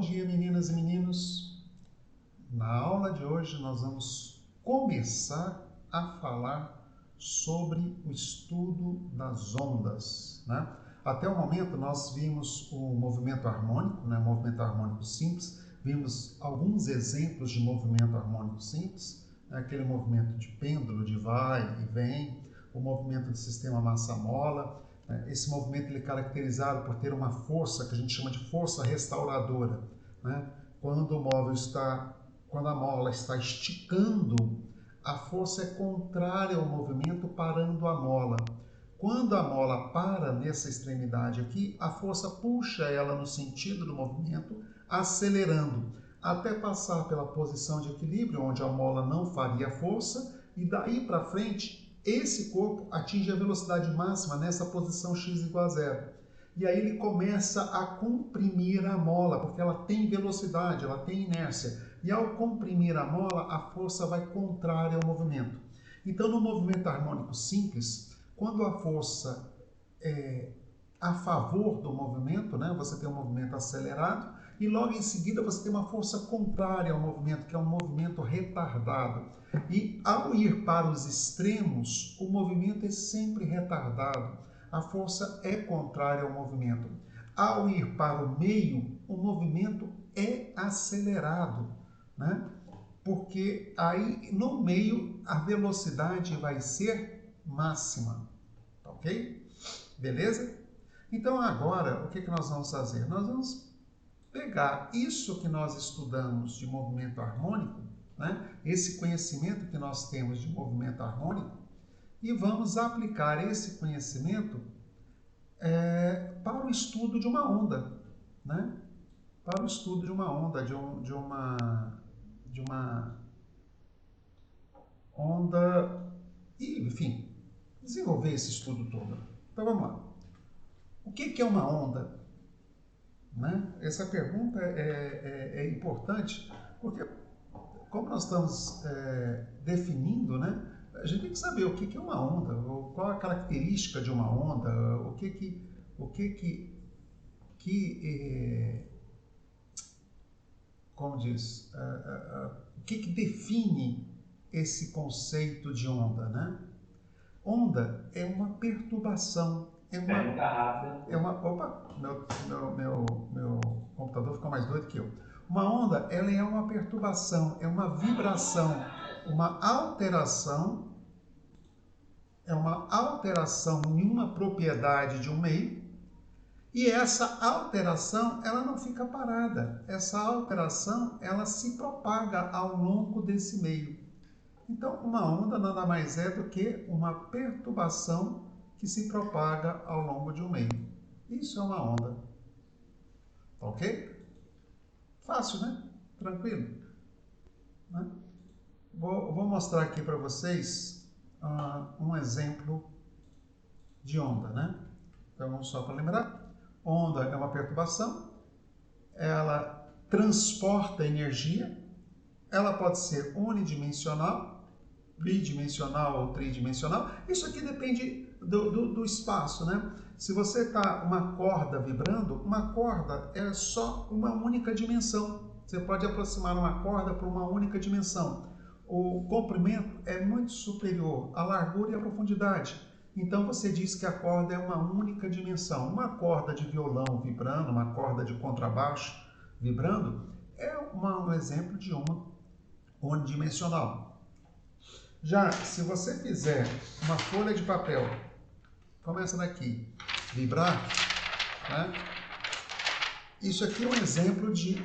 dia, meninas e meninos. Na aula de hoje nós vamos começar a falar sobre o estudo das ondas, né? Até o momento nós vimos o movimento harmônico, né? Movimento harmônico simples, vimos alguns exemplos de movimento harmônico simples, né? Aquele movimento de pêndulo, de vai e vem, o movimento do sistema massa-mola. Esse movimento ele é caracterizado por ter uma força que a gente chama de força restauradora, né? Quando a mola está esticando, a força é contrária ao movimento parando a mola. Quando a mola para nessa extremidade aqui, a força puxa ela no sentido do movimento, acelerando, até passar pela posição de equilíbrio, onde a mola não faria força, e daí para frente, esse corpo atinge a velocidade máxima nessa posição x igual a zero. E aí ele começa a comprimir a mola, porque ela tem velocidade, ela tem inércia. E ao comprimir a mola, a força vai contrária ao movimento. Então, no movimento harmônico simples, quando a força é a favor do movimento, né, você tem um movimento acelerado, e logo em seguida você tem uma força contrária ao movimento, que é um movimento retardado. E ao ir para os extremos, o movimento é sempre retardado. A força é contrária ao movimento. Ao ir para o meio, o movimento é acelerado, né? Porque aí no meio a velocidade vai ser máxima, ok? Beleza? Então agora o que nós vamos fazer? Nós vamos pegar isso que nós estudamos de movimento harmônico, né? Esse conhecimento que nós temos de movimento harmônico, e vamos aplicar esse conhecimento para o estudo de uma onda, né? Para o estudo de uma onda, de uma onda, e, enfim, desenvolver esse estudo todo. Então vamos lá. O que é uma onda? Né? Essa pergunta é importante, porque como nós estamos definindo, né, a gente tem que saber o que é uma onda, qual a característica de uma onda, como diz, o que define esse conceito de onda, né? Onda é uma perturbação, opa, meu computador ficou mais doido que eu. Uma onda, ela é uma perturbação, é uma vibração, uma alteração, em uma propriedade de um meio, e essa alteração, ela não fica parada. Essa alteração, ela se propaga ao longo desse meio. Então, uma onda nada mais é do que uma perturbação que se propaga ao longo de um meio. Isso é uma onda. Ok? Fácil, né? Tranquilo? Né? Vou mostrar aqui para vocês um exemplo de onda, né? Então, só para lembrar, onda é uma perturbação, ela transporta energia, ela pode ser unidimensional, bidimensional ou tridimensional. Isso aqui depende do espaço, né? Se você está uma corda vibrando, uma corda é só uma única dimensão. Você pode aproximar uma corda por uma única dimensão. O comprimento é muito superior à largura e à profundidade. Então você diz que a corda é uma única dimensão. Uma corda de violão vibrando, uma corda de contrabaixo vibrando, é um exemplo de uma unidimensional. Já se você fizer uma folha de papel, começa daqui, vibrar, né? Isso aqui é um exemplo de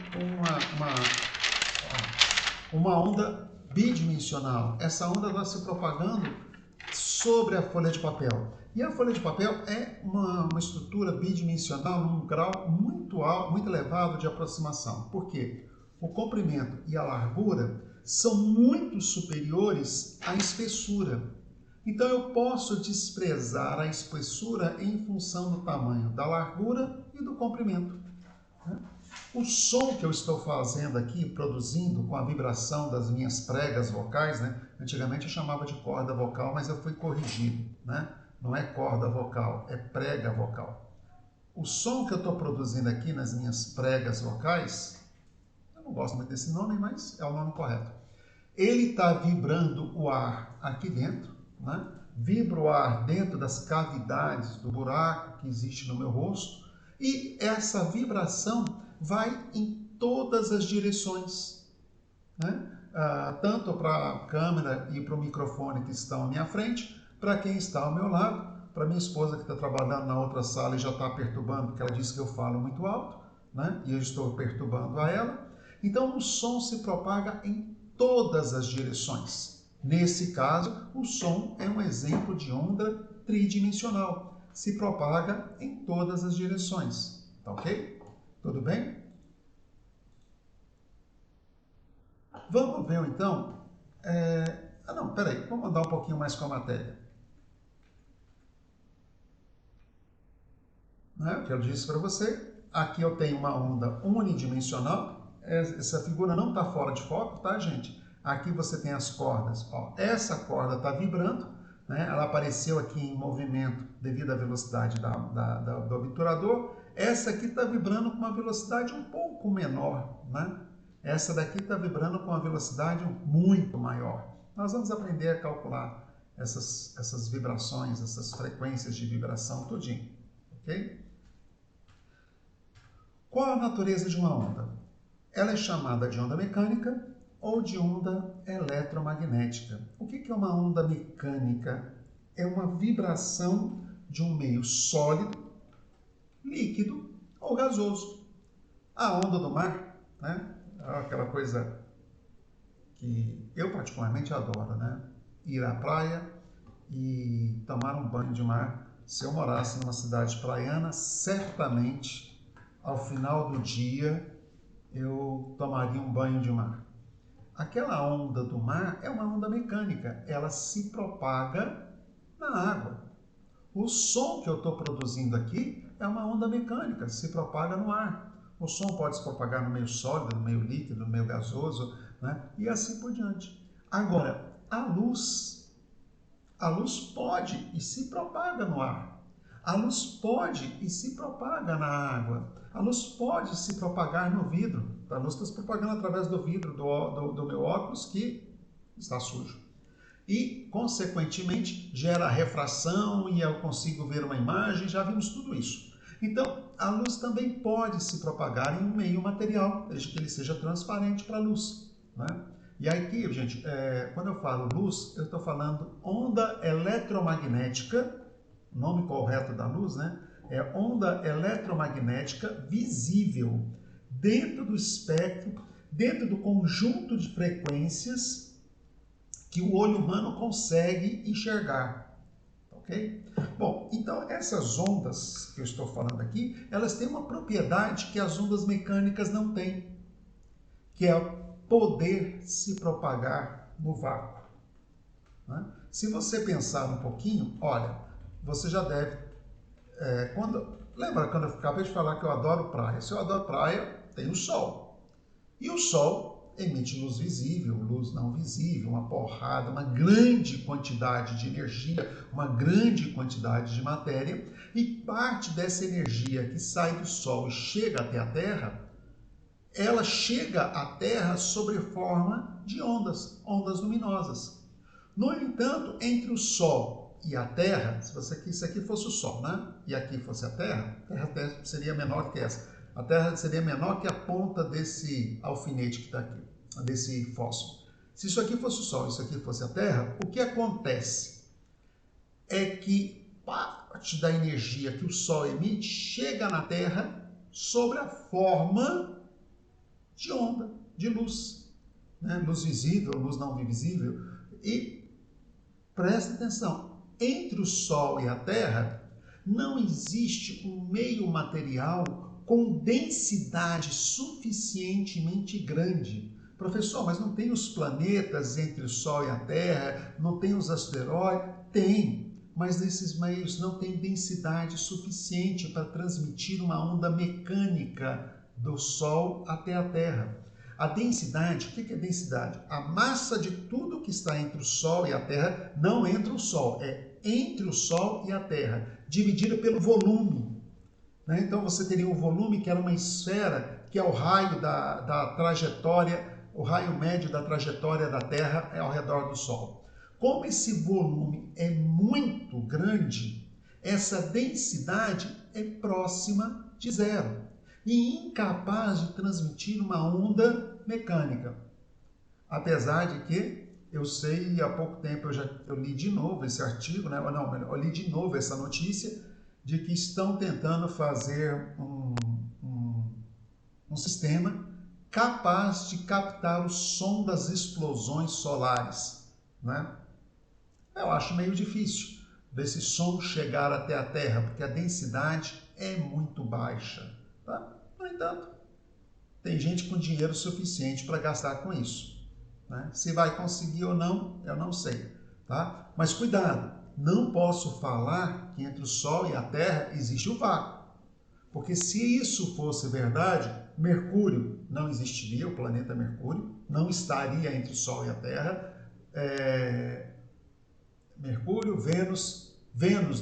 uma onda bidimensional. Essa onda vai se propagando sobre a folha de papel. E a folha de papel é uma estrutura bidimensional num grau muito alto, muito elevado de aproximação. Por quê? O comprimento e a largura são muito superiores à espessura. Então eu posso desprezar a espessura em função do tamanho da largura e do comprimento. O som que eu estou fazendo aqui, produzindo com a vibração das minhas pregas vocais, né? Antigamente eu chamava de corda vocal, mas eu fui corrigido, né? Não é corda vocal, é prega vocal. O som que eu estou produzindo aqui nas minhas pregas vocais não gosto muito desse nome, mas é o nome correto. Ele está vibrando o ar aqui dentro, né? Vibra o ar dentro das cavidades do buraco que existe no meu rosto, e essa vibração vai em todas as direções, né? Tanto para a câmera e para o microfone que estão à minha frente, para quem está ao meu lado, para minha esposa que está trabalhando na outra sala e já está perturbando, porque ela disse que eu falo muito alto, né? E eu estou perturbando a ela. Então o som se propaga em todas as direções. Nesse caso, o som é um exemplo de onda tridimensional. Se propaga em todas as direções. Tá ok? Tudo bem? Vamos ver então. Não, peraí, vamos andar um pouquinho mais com a matéria. Né? O que eu disse para você, aqui eu tenho uma onda unidimensional. Essa figura não está fora de foco, tá, gente? Aqui você tem as cordas. Ó, essa corda está vibrando, né? Ela apareceu aqui em movimento devido à velocidade do obturador. Essa aqui está vibrando com uma velocidade um pouco menor, né? Essa daqui está vibrando com uma velocidade muito maior. Nós vamos aprender a calcular essas vibrações, essas frequências de vibração, tudinho, ok? Qual a natureza de uma onda? Ela é chamada de onda mecânica ou de onda eletromagnética. O que é uma onda mecânica? É uma vibração de um meio sólido, líquido ou gasoso. A onda do mar, né? É aquela coisa que eu particularmente adoro, né? Ir à praia e tomar um banho de mar. Se eu morasse numa cidade praiana, certamente, ao final do dia, eu tomaria um banho de mar. Aquela onda do mar é uma onda mecânica, ela se propaga na água. O som que eu estou produzindo aqui é uma onda mecânica, se propaga no ar. O som pode se propagar no meio sólido, no meio líquido, no meio gasoso, né? E assim por diante. Agora, a luz pode e se propaga no ar. A luz pode e se propaga na água. A luz pode se propagar no vidro. A luz está se propagando através do vidro do meu óculos que está sujo. E, consequentemente, gera refração e eu consigo ver uma imagem, já vimos tudo isso. Então, a luz também pode se propagar em um meio material, desde que ele seja transparente para a luz, né? E aqui, gente, quando eu falo luz, eu estou falando onda eletromagnética, o nome correto da luz, né? É onda eletromagnética visível dentro do espectro, dentro do conjunto de frequências que o olho humano consegue enxergar, ok? Bom, então essas ondas que eu estou falando aqui, elas têm uma propriedade que as ondas mecânicas não têm, que é poder se propagar no vácuo, né? Se você pensar um pouquinho, olha, você já deve... lembra quando eu acabei de falar que eu adoro praia? Se eu adoro praia, tem o sol. E o sol emite luz visível, luz não visível, uma porrada, uma grande quantidade de energia, uma grande quantidade de matéria, e parte dessa energia que sai do sol e chega até a Terra, ela chega à Terra sob forma de ondas luminosas. No entanto, entre o Sol e a Terra, se isso aqui fosse o Sol, né? E aqui fosse a Terra seria menor que essa. A Terra seria menor que a ponta desse alfinete que está aqui, desse fósforo. Se isso aqui fosse o Sol e isso aqui fosse a Terra, o que acontece é que parte da energia que o Sol emite chega na Terra sobre a forma de onda, de luz, né? Luz visível, luz não visível. E presta atenção, entre o Sol e a Terra não existe um meio material com densidade suficientemente grande. Professor, mas não tem os planetas entre o Sol e a Terra? Não tem os asteroides? Tem, mas esses meios não têm densidade suficiente para transmitir uma onda mecânica do Sol até a Terra. A densidade, o que é densidade? A massa de tudo que está entre o Sol e a Terra, não entre o Sol, é entre o Sol e a Terra, dividida pelo volume. né? Então você teria um volume que era uma esfera, que é o raio da trajetória, o raio médio da trajetória da Terra ao redor do Sol. Como esse volume é muito grande, essa densidade é próxima de zero e incapaz de transmitir uma onda mecânica. Apesar de que eu sei, há pouco tempo eu li de novo esse artigo, né? Não, eu li de novo essa notícia de que estão tentando fazer um sistema capaz de captar o som das explosões solares, né? Eu acho meio difícil desse som chegar até a Terra, porque a densidade é muito baixa, tá? No entanto, tem gente com dinheiro suficiente para gastar com isso, né? Se vai conseguir ou não, eu não sei, tá? Mas cuidado, não posso falar que entre o Sol e a Terra existe o vácuo, porque se isso fosse verdade, Mercúrio não existiria, o planeta Mercúrio não estaria entre o Sol e a Terra, Mercúrio, Vênus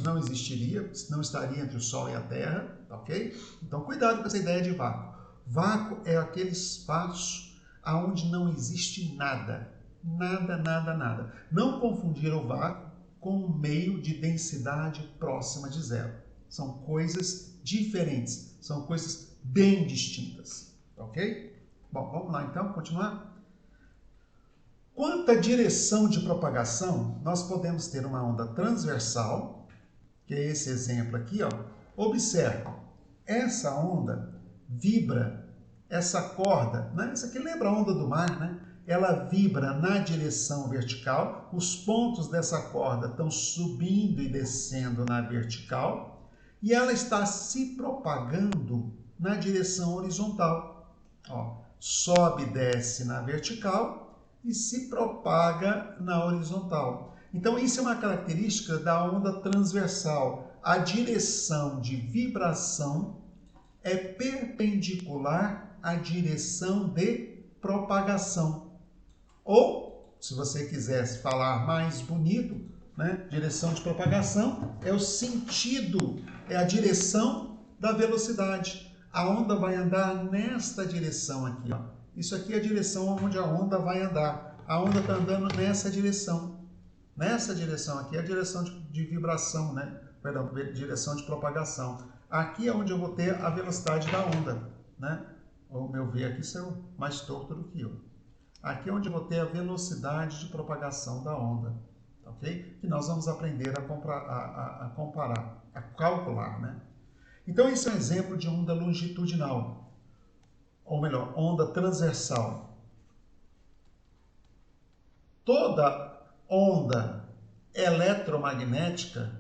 não existiria, não estaria entre o Sol e a Terra, ok? Então cuidado com essa ideia de vácuo. Vácuo é aquele espaço onde não existe nada, nada, nada, nada. Não confundir o vácuo com um meio de densidade próxima de zero. São coisas diferentes, são coisas bem distintas, ok? Bom, vamos lá então, continuar? Quanto à direção de propagação, nós podemos ter uma onda transversal, que é esse exemplo aqui, ó. Observe, essa onda vibra, essa corda, né? Isso aqui lembra a onda do mar, né? Ela vibra na direção vertical, os pontos dessa corda estão subindo e descendo na vertical, e ela está se propagando na direção horizontal. Ó, sobe e desce na vertical, e se propaga na horizontal. Então, isso é uma característica da onda transversal. A direção de vibração é perpendicular à direção de propagação. Ou, se você quisesse falar mais bonito, né, direção de propagação é o sentido, é a direção da velocidade. A onda vai andar nesta direção aqui, ó. Isso aqui é a direção onde a onda vai andar. A onda está andando nessa direção. Nessa direção aqui é a direção de vibração, né? Perdão, direção de propagação. Aqui é onde eu vou ter a velocidade da onda, né? O meu V aqui saiu mais torto do que eu. Aqui é onde eu vou ter a velocidade de propagação da onda, ok? Que nós vamos aprender a comparar, a calcular, né? Então, isso é um exemplo de onda longitudinal. Ou melhor, onda transversal. Toda onda eletromagnética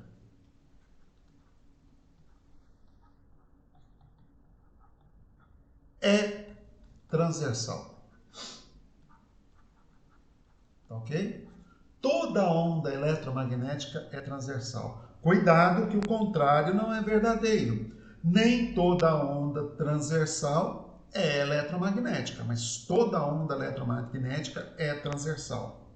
é transversal. Ok? Toda onda eletromagnética é transversal. Cuidado que o contrário não é verdadeiro. Nem toda onda transversal é eletromagnética, mas toda onda eletromagnética é transversal.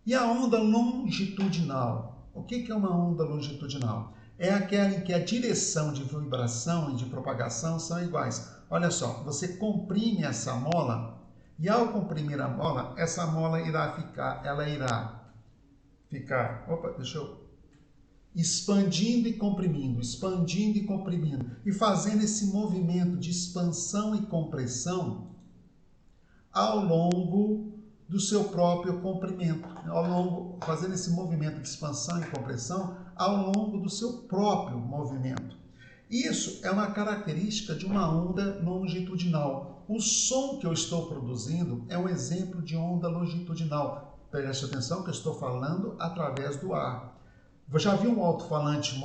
E a onda longitudinal? O que é uma onda longitudinal? É aquela em que a direção de vibração e de propagação são iguais. Olha só, você comprime essa mola e ao comprimir a mola, essa mola irá ficar, opa, deixa eu expandindo e comprimindo e fazendo esse movimento de expansão e compressão ao longo do seu próprio comprimento, fazendo esse movimento de expansão e compressão ao longo do seu próprio movimento. Isso é uma característica de uma onda longitudinal. O som que eu estou produzindo é um exemplo de onda longitudinal. Preste atenção que eu estou falando através do ar. Você já viu um alto-falante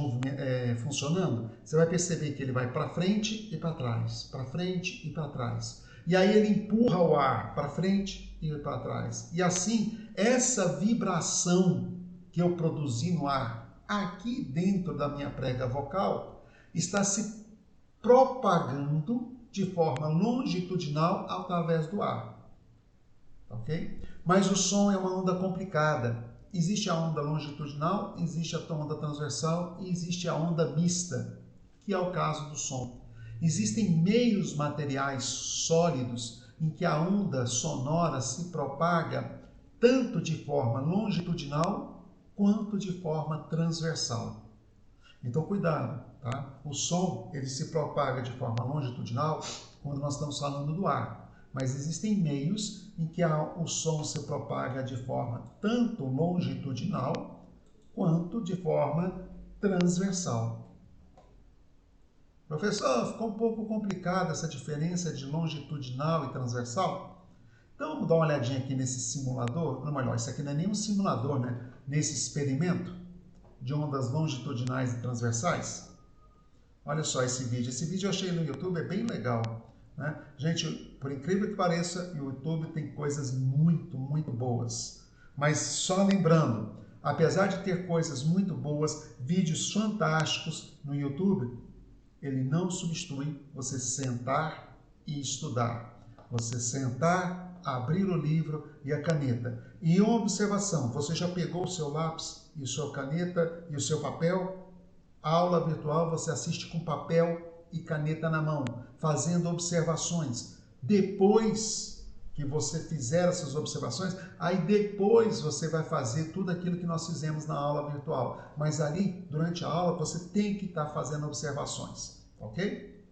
funcionando? Você vai perceber que ele vai para frente e para trás, para frente e para trás. E aí ele empurra o ar para frente e para trás. E assim, essa vibração que eu produzi no ar, aqui dentro da minha prega vocal, está se propagando de forma longitudinal através do ar. Ok? Mas o som é uma onda complicada. Existe a onda longitudinal, existe a onda transversal e existe a onda mista. que é o caso do som. Existem meios materiais sólidos em que a onda sonora se propaga tanto de forma longitudinal quanto de forma transversal. Então, cuidado, tá? O som, ele se propaga de forma longitudinal quando nós estamos falando do ar, mas existem meios em que o som se propaga de forma tanto longitudinal quanto de forma transversal. Professor, ficou um pouco complicada essa diferença de longitudinal e transversal? Então, vamos dar uma olhadinha aqui nesse simulador. Não, melhor, isso aqui não é nem um simulador, né? Nesse experimento de ondas longitudinais e transversais. Olha só esse vídeo. Esse vídeo eu achei no YouTube, é bem legal, né? Gente, por incrível que pareça, o YouTube tem coisas muito, muito boas. Mas só lembrando, apesar de ter coisas muito boas, vídeos fantásticos no YouTube, ele não substitui você sentar e estudar. Você sentar, abrir o livro e a caneta. E uma observação, você já pegou o seu lápis e a sua caneta e o seu papel? A aula virtual você assiste com papel e caneta na mão, fazendo observações. Depois que você fizer essas observações, aí depois você vai fazer tudo aquilo que nós fizemos na aula virtual. Mas ali, durante a aula, você tem que estar fazendo observações, ok?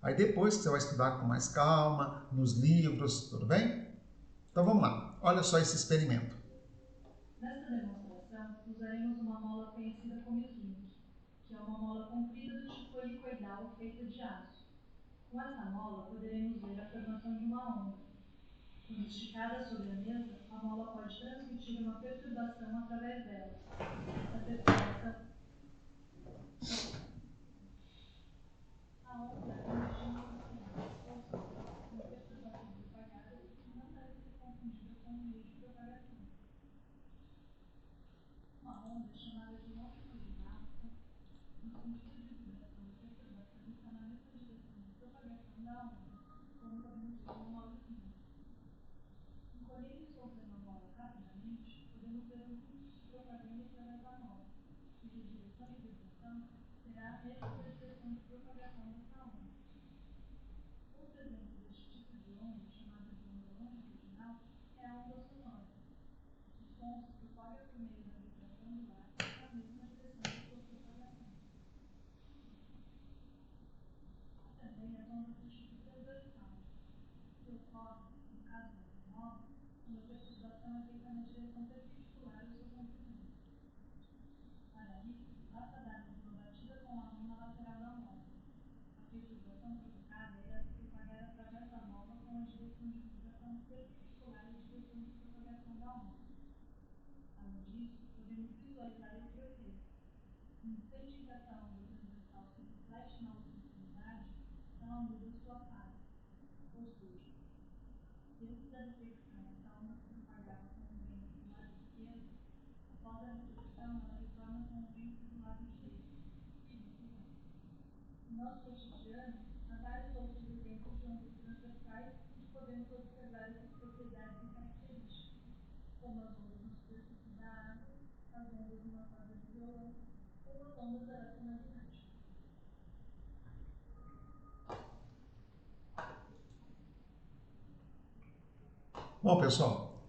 Aí depois que você vai estudar com mais calma, nos livros, tudo bem? Então vamos lá, olha só esse experimento. Nesta demonstração, usaremos uma mola conhecida como zinc, que é uma mola comprida do tipo helicoidal feita de aço. Com essa mola, poderemos ver a formação de uma onda. Quando esticada sobre a mesa, a mola pode transmitir uma perturbação através dela. Essa perturbação... A onda é um estímulo inicial, ou seja, uma perturbação propagada que não deve ser confundida com um meio de propagação. Uma onda é chamada de longitudinal, no sentido de vibração da perturbação está na mesma direção de propagação da onda, como podemos ver no modo seguinte. Encolhendo e soltando a mola rapidamente, podemos ver um fluxo se propagando através da mola, cuja direção de vibração será a mesma da direção de propagação dessa onda. Outro exemplo deste tipo de onda, chamada de onda longitudinal, é a onda sonora. O som se propaga por meio da vibração do ar na mesma direção de sua propagação. Também as ondas do tipo transversal, que ocorrem, no caso da mola, quando a perturbação é feita na direção perpendicular ao seu comprimento. Para isso, basta darmos uma batida com a mão na lateral da mola. A perturbação provocada irá se propagar através da mola com a direção de vibração perpendicular à direção de propagação da onda. Além disso, podemos visualizar esse efeito. No instante em que essa onda transversal se reflete na outra extremidade, ela muda sua fase. Ou seja, se antes da reflexão essa onda se propagava com o vento do lado esquerdo, após a reflexão ela retorna com o vento do lado direito. E vice-versa. No nosso cotidiano, há vários outros exemplos de ondas transversais em que podemos observar essas propriedades e características, como as ondas na superfície da água, as ondas numa corda de violão ou as ondas eletromagnéticas. Bom, pessoal,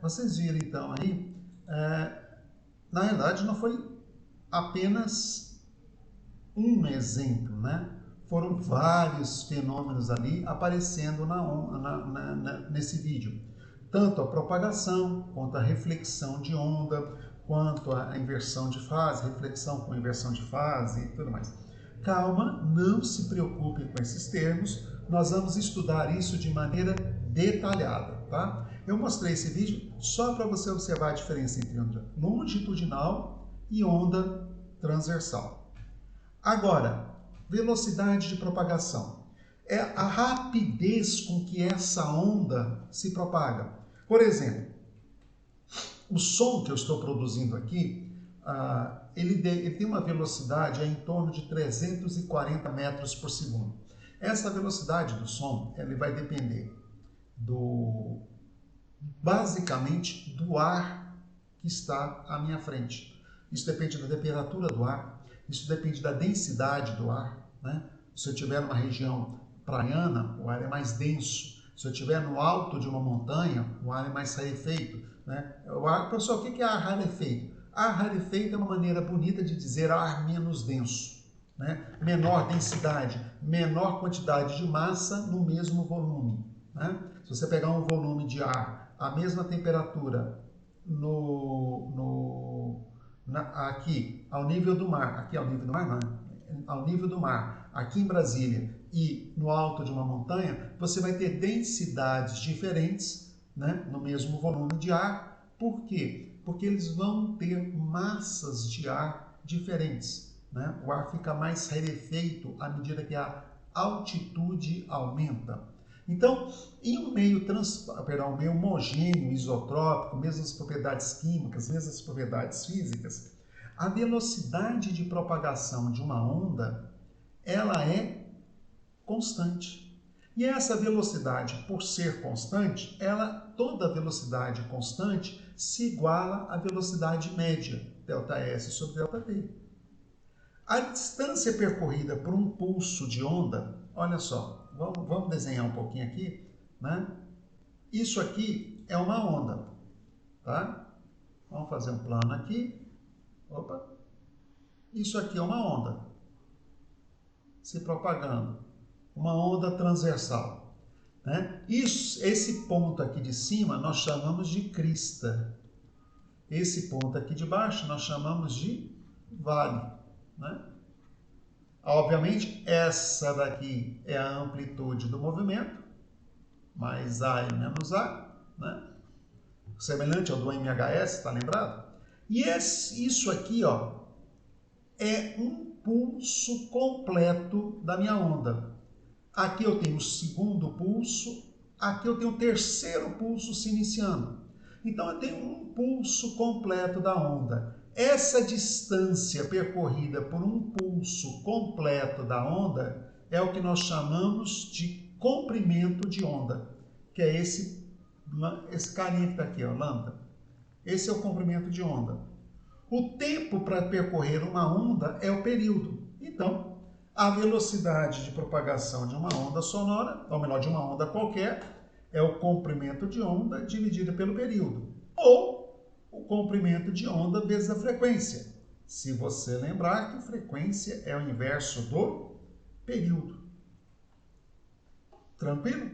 vocês viram então aí, na realidade não foi apenas um exemplo, né? Foram vários fenômenos ali aparecendo nesse vídeo. Tanto a propagação, quanto a reflexão de onda, quanto a inversão de fase, reflexão com inversão de fase e tudo mais. Calma, não se preocupe com esses termos, nós vamos estudar isso de maneira detalhada, tá? Eu mostrei esse vídeo só para você observar a diferença entre onda longitudinal e onda transversal. Agora, velocidade de propagação. É a rapidez com que essa onda se propaga. Por exemplo, o som que eu estou produzindo aqui, ele tem uma velocidade em torno de 340 metros por segundo. Essa velocidade do som ele vai depender basicamente do ar que está à minha frente. Isso depende da temperatura do ar, Isso depende da densidade do ar, né? Se eu estiver numa região praiana, o ar é mais denso. Se eu estiver no alto de uma montanha, o ar é mais rarefeito, né? Professor, o que é ar rarefeito? Ar rarefeito é uma maneira bonita de dizer ar menos denso, né? Menor densidade, menor quantidade de massa no mesmo volume, né? Se você pegar um volume de ar, a mesma temperatura aqui ao nível do mar, aqui ao nível do mar não, ao nível do mar, aqui em Brasília e no alto de uma montanha, você vai ter densidades diferentes, né, no mesmo volume de ar. Por quê? Porque eles vão ter massas de ar diferentes, né? O ar fica mais rarefeito à medida que a altitude aumenta. Então, em um meio homogêneo, isotrópico, mesmas propriedades químicas, mesmas propriedades físicas, a velocidade de propagação de uma onda, ela é constante. E essa velocidade, por ser constante, toda velocidade constante se iguala à velocidade média, ΔS sobre ΔT. A distância percorrida por um pulso de onda, olha só, vamos desenhar um pouquinho aqui, né? Isso aqui é uma onda, tá? Vamos fazer um plano aqui. Opa! Isso aqui é uma onda se propagando, uma onda transversal, né? Esse ponto aqui de cima nós chamamos de crista. Esse ponto aqui de baixo nós chamamos de vale, né? Obviamente, essa daqui é a amplitude do movimento, mais A e menos A, né? Semelhante ao do MHS, tá lembrado? E isso aqui, ó, é um pulso completo da minha onda. Aqui eu tenho o segundo pulso, aqui eu tenho o terceiro pulso se iniciando. Então eu tenho um pulso completo da onda. Essa distância percorrida por um pulso completo da onda é o que nós chamamos de comprimento de onda, que é esse carinha que está aqui, ó, lambda. Esse é o comprimento de onda. O tempo para percorrer uma onda é o período. Então, a velocidade de propagação de uma onda sonora, ou melhor, de uma onda qualquer, é o comprimento de onda dividido pelo período. Ou o comprimento de onda vezes a frequência. Se você lembrar que frequência é o inverso do período. Tranquilo?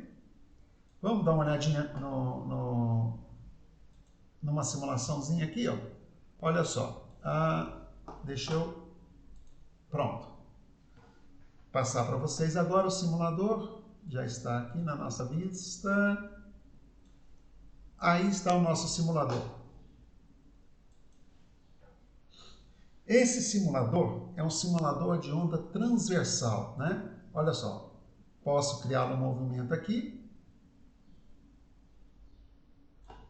Vamos dar uma olhadinha numa simulaçãozinha aqui, ó. Olha só. Pronto. Passar para vocês agora o simulador. Já está aqui na nossa vista. Aí está o nosso simulador. Esse simulador é um simulador de onda transversal, né? Olha só, posso criar um movimento aqui.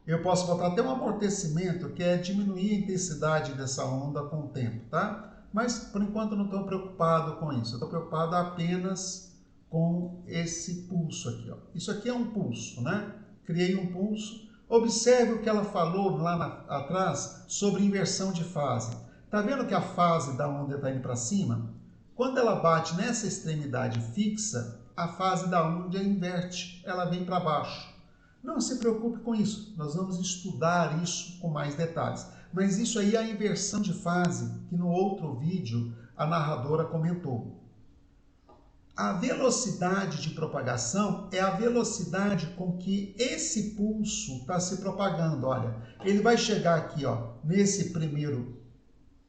Eu posso botar até um amortecimento, que é diminuir a intensidade dessa onda com o tempo, tá? Mas, por enquanto, eu não estou preocupado com isso. Eu estou preocupado apenas com esse pulso aqui, ó. Isso aqui é um pulso, né? Criei um pulso. Observe o que ela falou lá atrás sobre inversão de fase. Tá vendo que a fase da onda está indo para cima? Quando ela bate nessa extremidade fixa, a fase da onda inverte, ela vem para baixo. Não se preocupe com isso, nós vamos estudar isso com mais detalhes. Mas isso aí é a inversão de fase que no outro vídeo a narradora comentou. A velocidade de propagação é a velocidade com que esse pulso está se propagando. Olha, ele vai chegar aqui, ó, nesse primeiro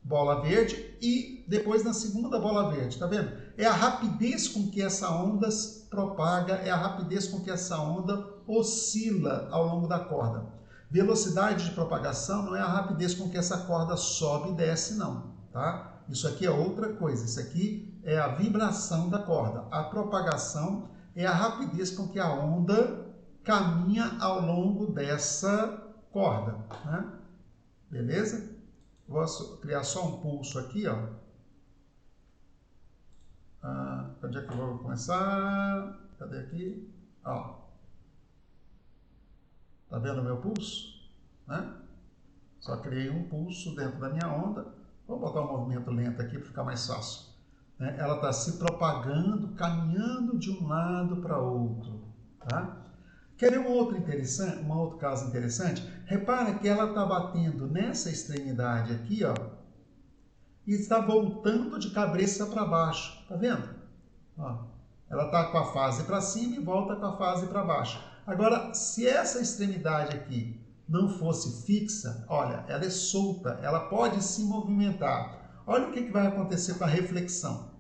bola verde e depois na segunda bola verde, tá vendo? É a rapidez com que essa onda se propaga, é a rapidez com que essa onda oscila ao longo da corda. Velocidade de propagação não é a rapidez com que essa corda sobe e desce, não, tá? Isso aqui é outra coisa, isso aqui é a vibração da corda. A propagação é a rapidez com que a onda caminha ao longo dessa corda, né? Beleza? Vou criar só um pulso aqui, ó. Onde é que eu vou começar? Cadê aqui? Ó. Tá vendo o meu pulso? Né? Só criei um pulso dentro da minha onda. Vou botar um movimento lento aqui para ficar mais fácil. Né? Ela está se propagando, caminhando de um lado para outro. Tá? Quer ver um outro caso interessante? Repara que ela está batendo nessa extremidade aqui, ó, e está voltando de cabeça para baixo. Tá vendo? Ó, ela está com a fase para cima e volta com a fase para baixo. Agora, se essa extremidade aqui não fosse fixa, olha, ela é solta, ela pode se movimentar. Olha o que vai acontecer com a reflexão.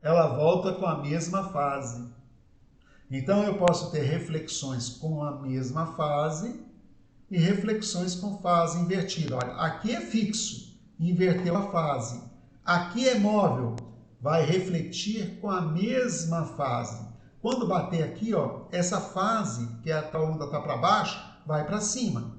Ela volta com a mesma fase. Então, eu posso ter reflexões com a mesma fase e reflexões com fase invertida. Olha, aqui é fixo, inverteu a fase. Aqui é móvel, vai refletir com a mesma fase. Quando bater aqui, ó, essa fase, que a onda está para baixo, vai para cima.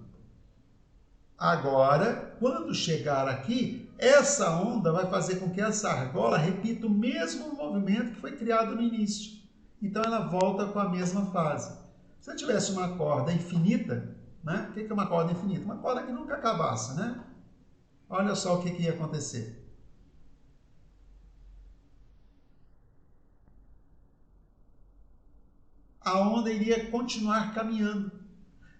Agora, quando chegar aqui, essa onda vai fazer com que essa argola repita o mesmo movimento que foi criado no início. Então, ela volta com a mesma fase. Se eu tivesse uma corda infinita, né? O que é uma corda infinita? Uma corda que nunca acabasse, né? Olha só o que ia acontecer. A onda iria continuar caminhando.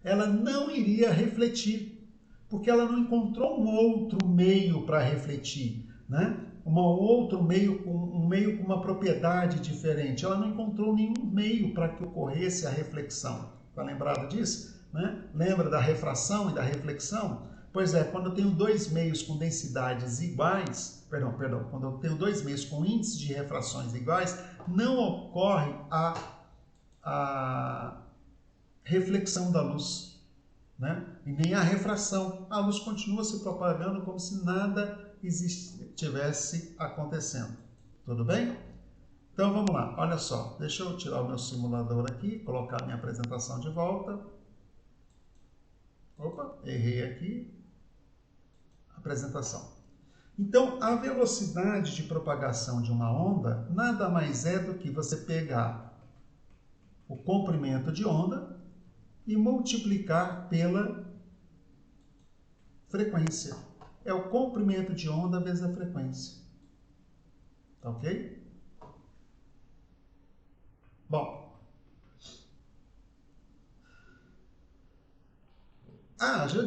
Ela não iria refletir, porque ela não encontrou um outro meio para refletir, né? Um meio com uma propriedade diferente. Ela não encontrou nenhum meio para que ocorresse a reflexão. Está lembrado disso? Né? Lembra da refração e da reflexão? Pois é, quando eu tenho dois meios com densidades iguais, quando eu tenho dois meios com índices de refrações iguais, não ocorre a reflexão da luz, né? E nem a refração. A luz continua se propagando como se nada estivesse acontecendo. Tudo bem? Então vamos lá, olha só. Deixa eu tirar o meu simulador aqui, colocar a minha apresentação de volta. Opa, errei aqui. Apresentação. Então, a velocidade de propagação de uma onda nada mais é do que você pegar o comprimento de onda e multiplicar pela frequência. É o comprimento de onda vezes a frequência. Tá ok? Bom.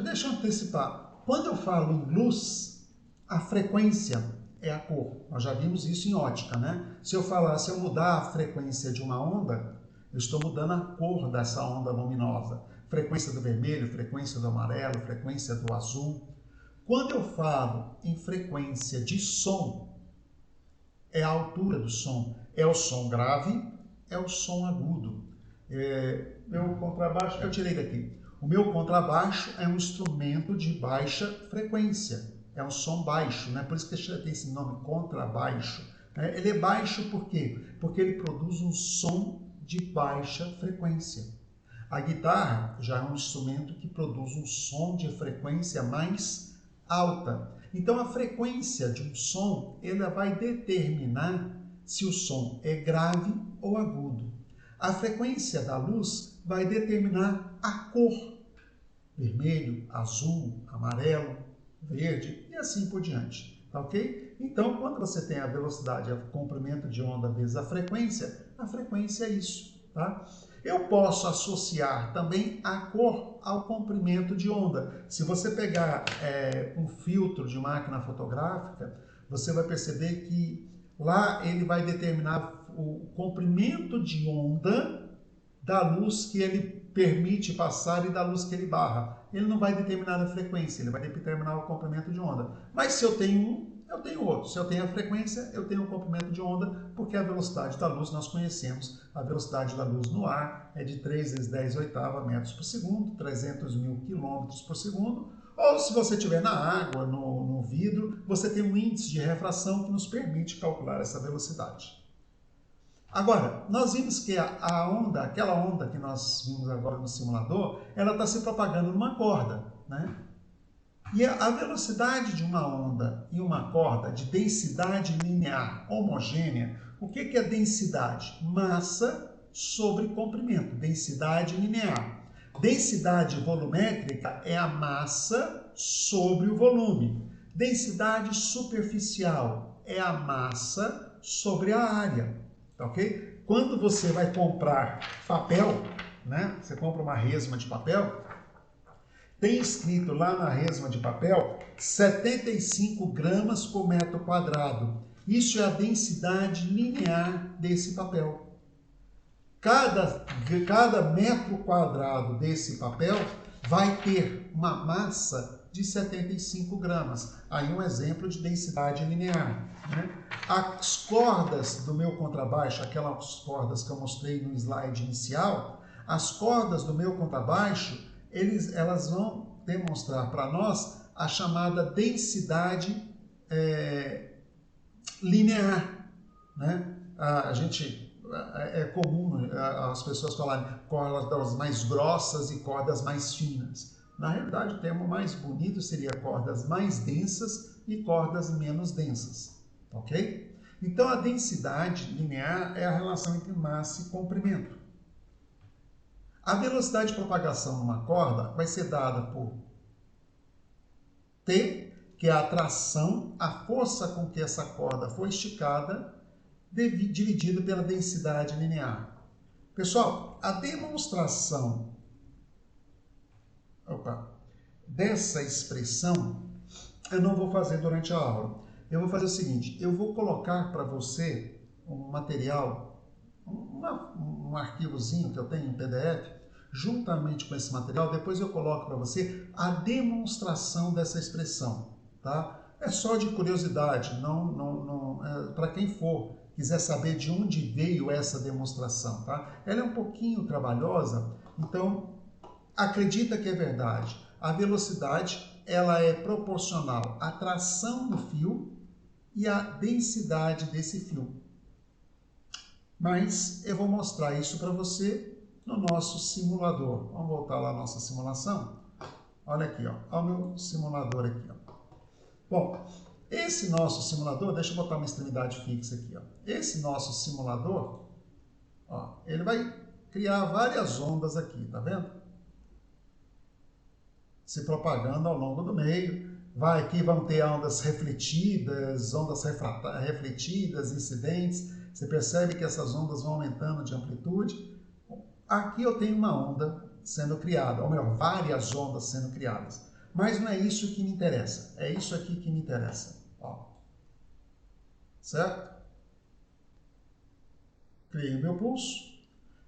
Deixa eu antecipar. Quando eu falo em luz, a frequência é a cor. Nós já vimos isso em ótica, né? Se eu mudar a frequência de uma onda, eu estou mudando a cor dessa onda luminosa. Frequência do vermelho, frequência do amarelo, frequência do azul. Quando eu falo em frequência de som, é a altura do som. É o som grave, é o som agudo. Meu contrabaixo, eu tirei daqui. O meu contrabaixo é um instrumento de baixa frequência. É um som baixo, né? Por isso que tem esse nome contrabaixo. Ele é baixo por quê? Porque ele produz um som de baixa frequência. A guitarra já é um instrumento que produz um som de frequência mais alta. Então, a frequência de um som, ela vai determinar se o som é grave ou agudo. A frequência da luz vai determinar a cor. Vermelho, azul, amarelo, verde e assim por diante. Tá ok? Então, quando você tem a velocidade, o comprimento de onda vezes a frequência é isso. Tá? Eu posso associar também a cor ao comprimento de onda. Se você pegar um filtro de máquina fotográfica, você vai perceber que lá ele vai determinar o comprimento de onda da luz que ele permite passar e da luz que ele barra. Ele não vai determinar a frequência, ele vai determinar o comprimento de onda. Mas se eu tenho um, eu tenho outro. Se eu tenho a frequência, eu tenho o comprimento de onda, porque a velocidade da luz, nós conhecemos, a velocidade da luz no ar é de 3 vezes 10 oitava metros por segundo, 300 mil quilômetros por segundo, ou se você estiver na água, no vidro, você tem um índice de refração que nos permite calcular essa velocidade. Agora, nós vimos que aquela onda que nós vimos agora no simulador, ela está se propagando numa corda, né? E a velocidade de uma onda em uma corda de densidade linear homogênea, o que é densidade? Massa sobre comprimento, densidade linear. Densidade volumétrica é a massa sobre o volume. Densidade superficial é a massa sobre a área, tá ok? Quando você vai comprar papel, né? Você compra uma resma de papel, tem escrito lá na resma de papel 75 gramas por metro quadrado. Isso é a densidade linear desse papel. Cada metro quadrado desse papel vai ter uma massa de 75 gramas. Aí um exemplo de densidade linear, né? As cordas do meu contrabaixo, aquelas cordas que eu mostrei no slide inicial, as cordas do meu contrabaixo, elas vão demonstrar para nós a chamada densidade linear, né? É comum as pessoas falarem cordas mais grossas e cordas mais finas. Na realidade, o termo mais bonito seria cordas mais densas e cordas menos densas, ok? Então, a densidade linear é a relação entre massa e comprimento. A velocidade de propagação numa corda vai ser dada por T, que é a tração, a força com que essa corda foi esticada, dividido pela densidade linear. Pessoal, a demonstração dessa expressão eu não vou fazer durante a aula. Eu vou fazer o seguinte, eu vou colocar para você um material, um arquivozinho que eu tenho em PDF, juntamente com esse material, depois eu coloco para você a demonstração dessa expressão, tá? É só de curiosidade, para quem for quiser saber de onde veio essa demonstração, tá? Ela é um pouquinho trabalhosa, então acredita que é verdade. A velocidade, ela é proporcional à tração do fio e à densidade desse fio. Mas eu vou mostrar isso para você no nosso simulador. Vamos voltar lá à nossa simulação? Olha aqui, ó. Olha o meu simulador aqui, ó. Bom, esse nosso simulador, deixa eu botar uma extremidade fixa aqui, ó. Esse nosso simulador, ó, ele vai criar várias ondas aqui, tá vendo? Se propagando ao longo do meio. Aqui vão ter ondas refletidas, refletidas, incidentes. Você percebe que essas ondas vão aumentando de amplitude. Aqui eu tenho uma onda sendo criada, ou melhor, várias ondas sendo criadas. Mas não é isso que me interessa. É isso aqui que me interessa. Ó. Certo? Criei o meu pulso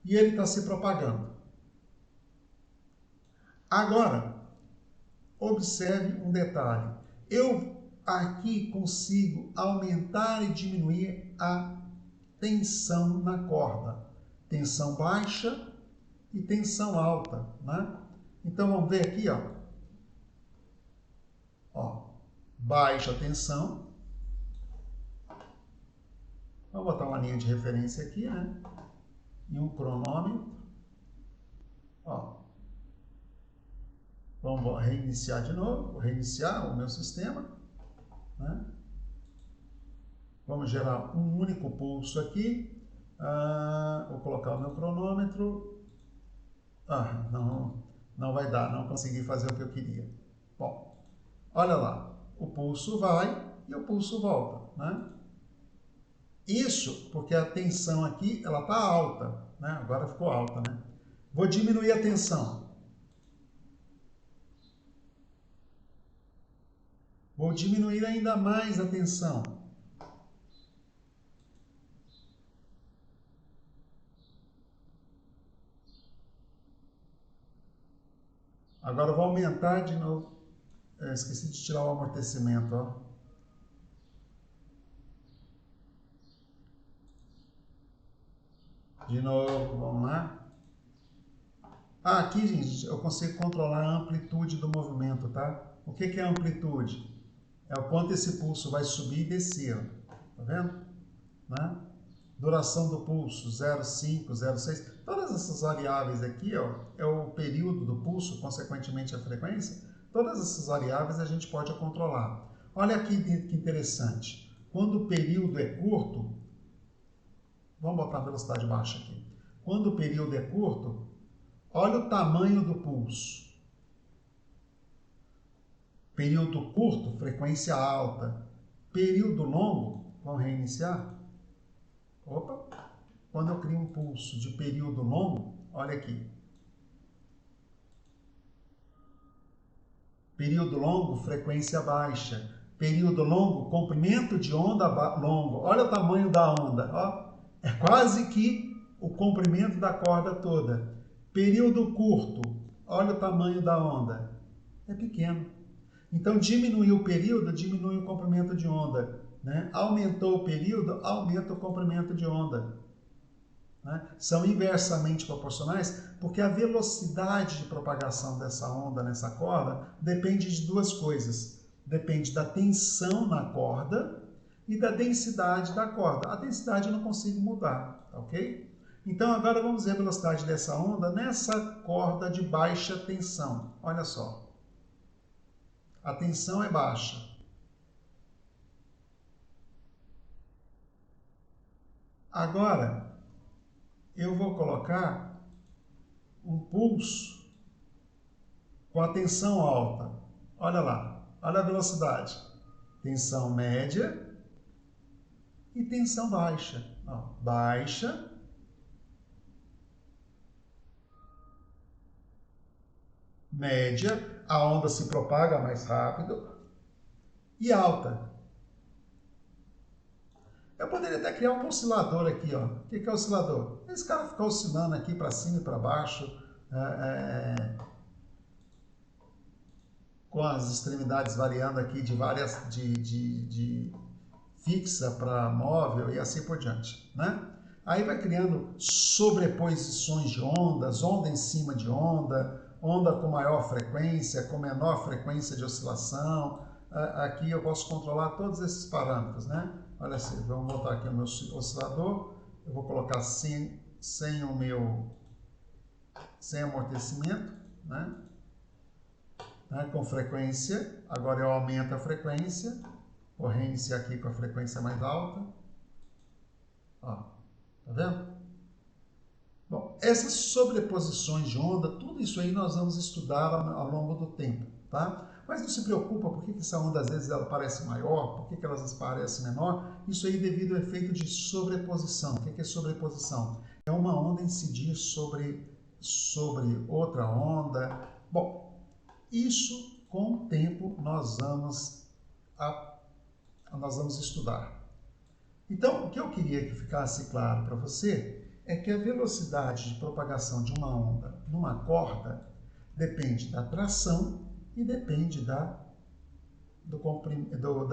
e ele está se propagando. Agora, observe um detalhe. Eu aqui consigo aumentar e diminuir a tensão na corda. Tensão baixa e tensão alta, né? Então vamos ver aqui, ó. Ó, baixa tensão. Vamos botar uma linha de referência aqui, né? E um cronômetro. Ó. Vamos reiniciar de novo, vou reiniciar o meu sistema, né? Vamos gerar um único pulso aqui. Vou colocar o meu cronômetro. Não vai dar, não consegui fazer o que eu queria. Bom, olha lá, o pulso vai e o pulso volta, né? Isso porque a tensão aqui, ela está alta, né? Agora ficou alta, né? Vou diminuir a tensão. Vou diminuir ainda mais a tensão. Agora eu vou aumentar de novo. Esqueci de tirar o amortecimento, ó. De novo, vamos lá. Aqui, gente, eu consigo controlar a amplitude do movimento, tá? O que é a amplitude? É o quanto esse pulso vai subir e descer, ó. Tá vendo? Né? Duração do pulso, 0,5, 0,6. Todas essas variáveis aqui, ó, é o período do pulso, consequentemente a frequência. Todas essas variáveis a gente pode controlar. Olha aqui que interessante. Quando o período é curto, vamos botar a velocidade baixa aqui. Quando o período é curto, olha o tamanho do pulso. Período curto, frequência alta. Período longo, vamos reiniciar? Opa! Quando eu crio um pulso de período longo, olha aqui. Período longo, frequência baixa. Período longo, comprimento de onda longo. Olha o tamanho da onda. Ó. É quase que o comprimento da corda toda. Período curto, olha o tamanho da onda. É pequeno. Então, diminuiu o período, diminui o comprimento de onda. Né? Aumentou o período, aumenta o comprimento de onda. Né? São inversamente proporcionais porque a velocidade de propagação dessa onda nessa corda depende de duas coisas. Depende da tensão na corda e da densidade da corda. A densidade eu não consigo mudar, ok? Então agora vamos ver a velocidade dessa onda nessa corda de baixa tensão. Olha só. A tensão é baixa. Agora, eu vou colocar um pulso com a tensão alta. Olha lá, olha a velocidade. Tensão média e tensão baixa. Ó, baixa. Média, a onda se propaga mais rápido. E alta. Eu poderia até criar um oscilador aqui, ó. O que é oscilador? Esse cara fica oscilando aqui para cima e para baixo, com as extremidades variando aqui de várias, de fixa para móvel e assim por diante, né? Aí vai criando sobreposições de ondas, onda em cima de onda, onda com maior frequência, com menor frequência de oscilação. Aqui eu posso controlar todos esses parâmetros, né? Olha assim, vamos voltar aqui no meu oscilador. Eu vou colocar sem amortecimento, né? Com frequência. Agora eu aumento a frequência. Vou reiniciar aqui com a frequência mais alta. Ó, tá vendo? Bom, essas sobreposições de onda, tudo isso aí nós vamos estudar ao longo do tempo, tá? Mas não se preocupa, por que essa onda às vezes ela parece maior, por que elas parecem menor? Isso aí devido ao efeito de sobreposição. O que é sobreposição? É uma onda incidir sobre outra onda. Bom, isso com o tempo nós vamos estudar. Então, o que eu queria que ficasse claro para você é que a velocidade de propagação de uma onda numa corda depende da tração e depende da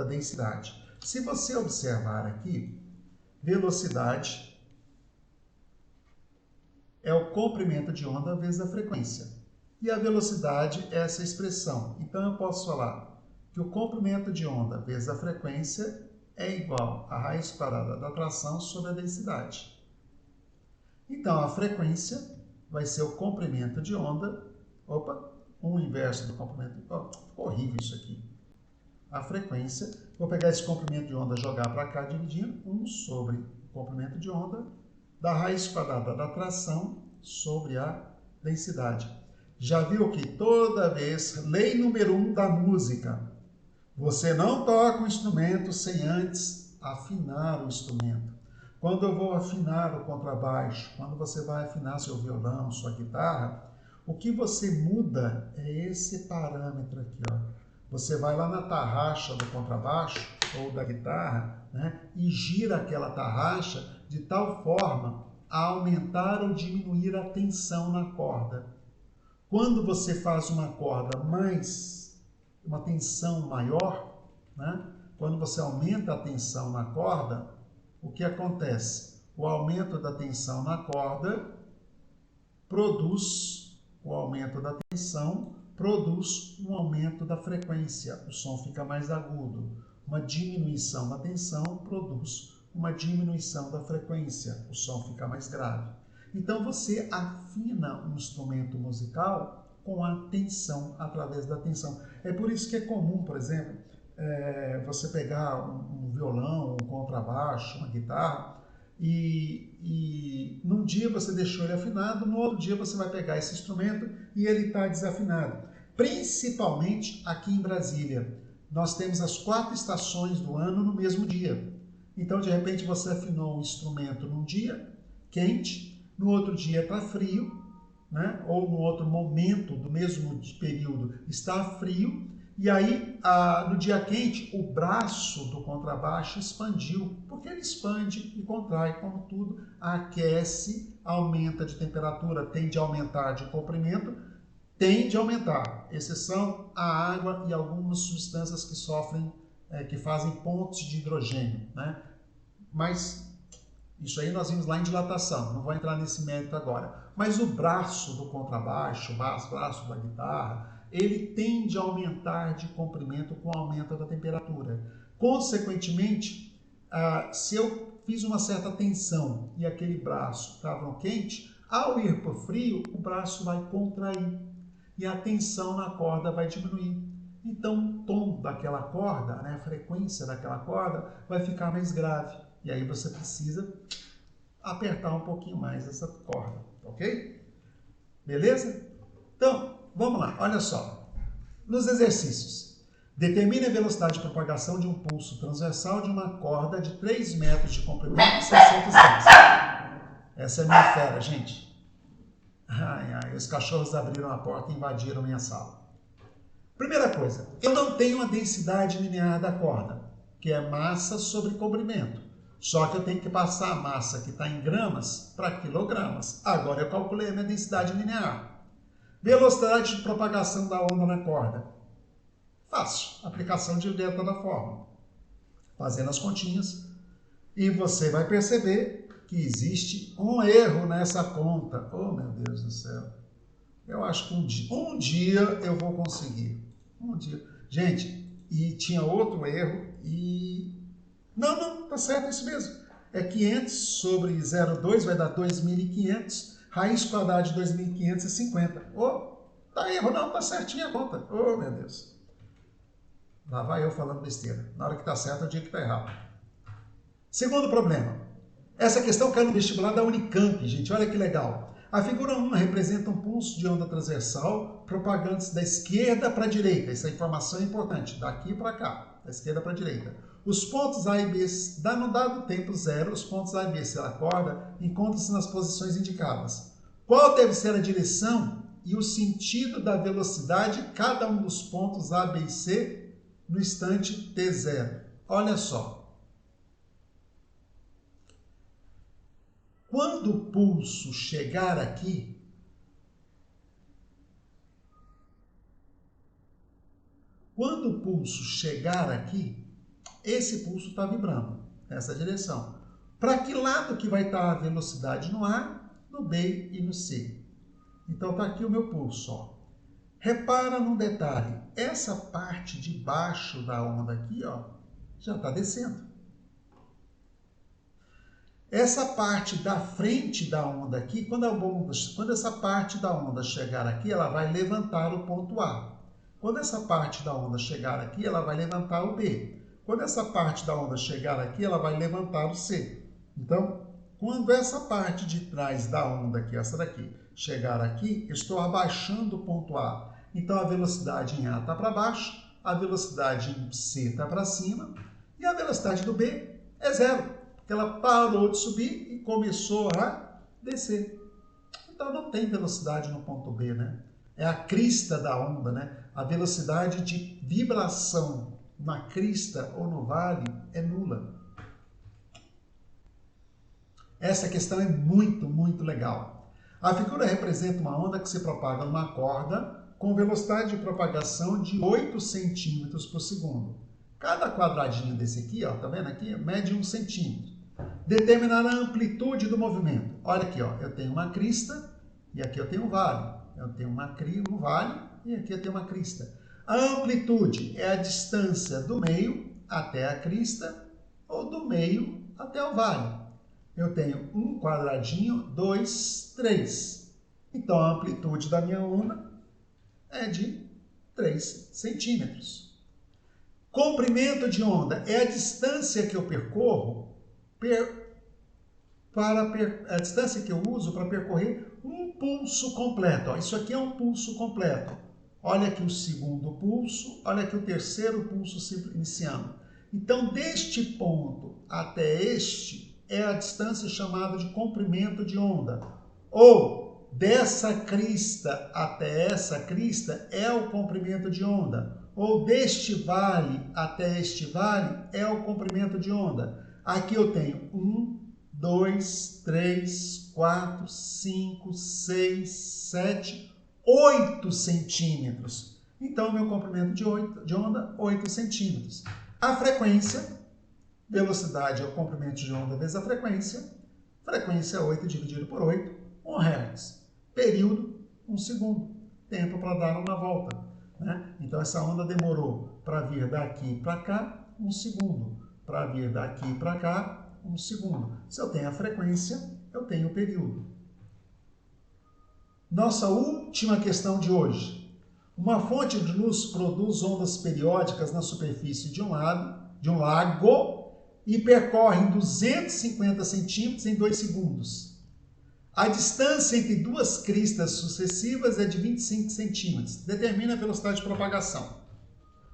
densidade. Se você observar aqui, velocidade é o comprimento de onda vezes a frequência. E a velocidade é essa expressão. Então, eu posso falar que o comprimento de onda vezes a frequência é igual a raiz quadrada da tração sobre a densidade. Então, a frequência vai ser o comprimento de onda. Opa, um inverso do comprimento. Oh, ficou horrível isso aqui. A frequência, vou pegar esse comprimento de onda, jogar para cá, dividindo 1 sobre o comprimento de onda da raiz quadrada da tração sobre a densidade. Já viu que toda vez, lei número 1 da música, você não toca o instrumento sem antes afinar o instrumento. Quando eu vou afinar o contrabaixo, quando você vai afinar seu violão, sua guitarra, o que você muda é esse parâmetro aqui, ó. Você vai lá na tarraxa do contrabaixo ou da guitarra, né, e gira aquela tarraxa de tal forma a aumentar ou diminuir a tensão na corda. Quando você faz uma corda uma tensão maior, né, quando você aumenta a tensão na corda, o que acontece? O aumento da tensão na corda produz um aumento da frequência, o som fica mais agudo. Uma diminuição da tensão produz uma diminuição da frequência, o som fica mais grave. Então você afina um instrumento musical com a tensão, através da tensão. É por isso que é comum, por exemplo, você pegar um violão, um contrabaixo, uma guitarra e num dia você deixou ele afinado, no outro dia você vai pegar esse instrumento e ele está desafinado. Principalmente aqui em Brasília. Nós temos as 4 estações do ano no mesmo dia. Então, de repente, você afinou um instrumento num dia quente, no outro dia está frio, né? Ou no outro momento do mesmo período está frio, e aí no dia quente o braço do contrabaixo expandiu, porque ele expande e contrai, como tudo, aquece, aumenta de temperatura, tende a aumentar de comprimento, tende a aumentar, exceção a água e algumas substâncias que sofrem, que fazem pontes de hidrogênio, né? Mas isso aí nós vimos lá em dilatação, não vou entrar nesse mérito agora. Mas o braço do contrabaixo, o braço da guitarra, ele tende a aumentar de comprimento com o aumento da temperatura. Consequentemente, se eu fiz uma certa tensão e aquele braço estava quente, ao ir para o frio, o braço vai contrair e a tensão na corda vai diminuir. Então, o tom daquela corda, né, a frequência daquela corda vai ficar mais grave. E aí você precisa apertar um pouquinho mais essa corda, ok? Beleza? Então, vamos lá, olha só. Nos exercícios, determine a velocidade de propagação de um pulso transversal de uma corda de 3 metros de comprimento e 600 graus. Essa é a minha fera, gente. Os cachorros abriram a porta e invadiram minha sala. Primeira coisa, eu não tenho a densidade linear da corda, que é massa sobre comprimento. Só que eu tenho que passar a massa que está em gramas para quilogramas. Agora eu calculei a minha densidade linear. Velocidade de propagação da onda na corda. Fácil, aplicação direta da fórmula. Fazendo as continhas. E você vai perceber que existe um erro nessa conta. Oh, meu Deus do céu. Eu acho que um dia eu vou conseguir. Um dia. Gente, e tinha outro erro e... Não, tá certo, é isso mesmo. É 500 sobre 0,2 vai dar 2.500. Raiz quadrada de 2.550. Oh, tá erro não, tá certinho a conta. Oh, meu Deus. Lá vai eu falando besteira. Na hora que tá certo, eu digo que tá errado. Segundo problema. Essa questão caiu no vestibular da Unicamp, gente. Olha que legal. A figura 1 representa um pulso de onda transversal propagando-se da esquerda para a direita. Essa informação é importante. Daqui para cá. Da esquerda para a direita. Os pontos A e B, no dado tempo zero, os pontos A e B da corda encontram-se nas posições indicadas. Qual deve ser a direção e o sentido da velocidade de cada um dos pontos A, B e C no instante T0? Olha só. Quando o pulso chegar aqui, esse pulso está vibrando nessa direção. Para que lado que vai estar a velocidade no A, no B e no C? Então está aqui o meu pulso. Ó. Repara num detalhe, essa parte de baixo da onda aqui, ó, já está descendo. Essa parte da frente da onda aqui, quando essa parte da onda chegar aqui, ela vai levantar o ponto A. Quando essa parte da onda chegar aqui, ela vai levantar o B. Quando essa parte da onda chegar aqui, ela vai levantar o C. Então, quando essa parte de trás da onda aqui, essa daqui, chegar aqui, eu estou abaixando o ponto A. Então, a velocidade em A está para baixo, a velocidade em C está para cima e a velocidade do B é zero, porque ela parou de subir e começou a descer. Então, não tem velocidade no ponto B, né? É a crista da onda, né? A velocidade de vibração na crista ou no vale é nula. Essa questão é muito, muito legal. A figura representa uma onda que se propaga numa corda com velocidade de propagação de 8 centímetros por segundo. Cada quadradinho desse aqui, ó, tá vendo aqui? Mede 1 centímetro. Determinar a amplitude do movimento. Olha aqui, ó, eu tenho uma crista e aqui eu tenho um vale. Eu tenho um vale e aqui eu tenho uma crista. A amplitude é a distância do meio até a crista ou do meio até o vale. Eu tenho um quadradinho, 2, 3. Então, a amplitude da minha onda é de 3 centímetros. Comprimento de onda é a distância que eu percorro a distância que eu uso para percorrer um pulso completo. Ó, isso aqui é um pulso completo. Olha aqui o segundo pulso, olha aqui o terceiro pulso iniciando. Então, deste ponto até este é a distância chamada de comprimento de onda. Ou, dessa crista até essa crista é o comprimento de onda. Ou, deste vale até este vale é o comprimento de onda. Aqui eu tenho 1, 2, 3, 4, 5, 6, 7, 8 centímetros. Então, meu comprimento de onda, 8 centímetros. A frequência, velocidade é o comprimento de onda vezes a frequência. Frequência 8 dividido por 8, 1 Hz. Período, 1 segundo. Tempo para dar uma volta. Né? Então, essa onda demorou para vir daqui para cá, 1 segundo. Para vir daqui para cá, 1 segundo. Se eu tenho a frequência, eu tenho o período. Nossa última questão de hoje. Uma fonte de luz produz ondas periódicas na superfície de um lago e percorre 250 centímetros em 2 segundos. A distância entre duas cristas sucessivas é de 25 centímetros. Determina a velocidade de propagação.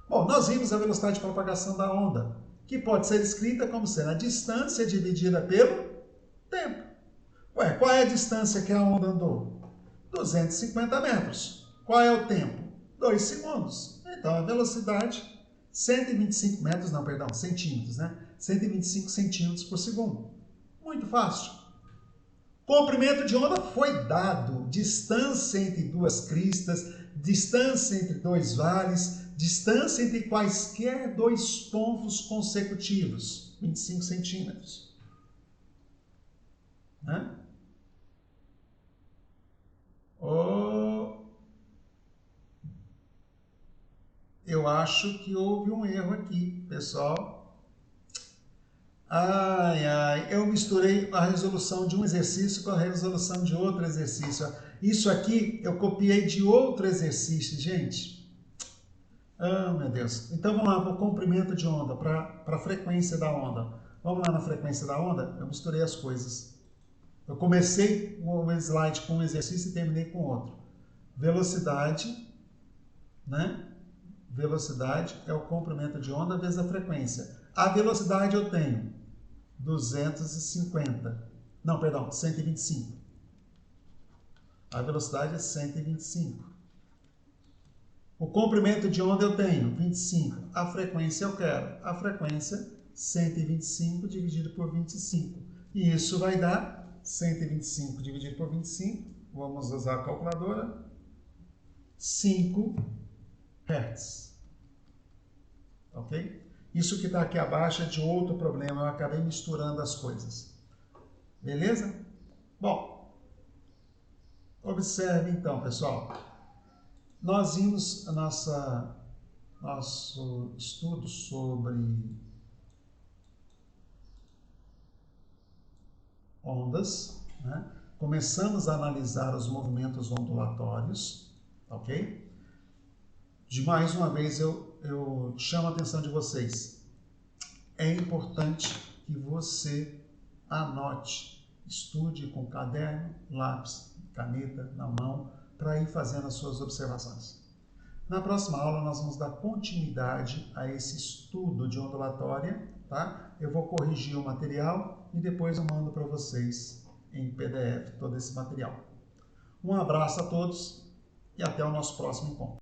Bom, nós vimos a velocidade de propagação da onda, que pode ser escrita como sendo a distância dividida pelo tempo. Ué, qual é a distância que a onda andou? 250 metros. Qual é o tempo? 2 segundos. Então, a velocidade, 125 metros, não, perdão, centímetros, né? 125 centímetros por segundo. Muito fácil. Comprimento de onda foi dado. Distância entre duas cristas, distância entre dois vales, distância entre quaisquer dois pontos consecutivos, 25 centímetros. Né? Eu acho que houve um erro aqui, pessoal. Eu misturei a resolução de um exercício com a resolução de outro exercício. Isso aqui eu copiei de outro exercício, gente. Meu Deus. Então vamos lá para o comprimento de onda, para a frequência da onda. Vamos lá na frequência da onda? Eu misturei as coisas. Eu comecei o slide com um exercício e terminei com outro. Velocidade, né? Velocidade é o comprimento de onda vezes a frequência. A velocidade eu tenho 250. Não, perdão, 125. A velocidade é 125. O comprimento de onda eu tenho 25. A frequência eu quero. A frequência 125 dividido por 25. E isso vai dar 125 dividido por 25. Vamos usar a calculadora. 5 Hz. Ok? Isso que está aqui abaixo é de outro problema. Eu acabei misturando as coisas. Beleza? Bom, observe então, pessoal. Nós vimos nosso estudo sobre ondas, né? Começamos a analisar os movimentos ondulatórios, ok? De mais uma vez eu chamo a atenção de vocês. É importante que você anote, estude com caderno, lápis, caneta na mão, para ir fazendo as suas observações. Na próxima aula nós vamos dar continuidade a esse estudo de ondulatória, tá? Eu vou corrigir o material e depois eu mando para vocês em PDF todo esse material. Um abraço a todos e até o nosso próximo encontro.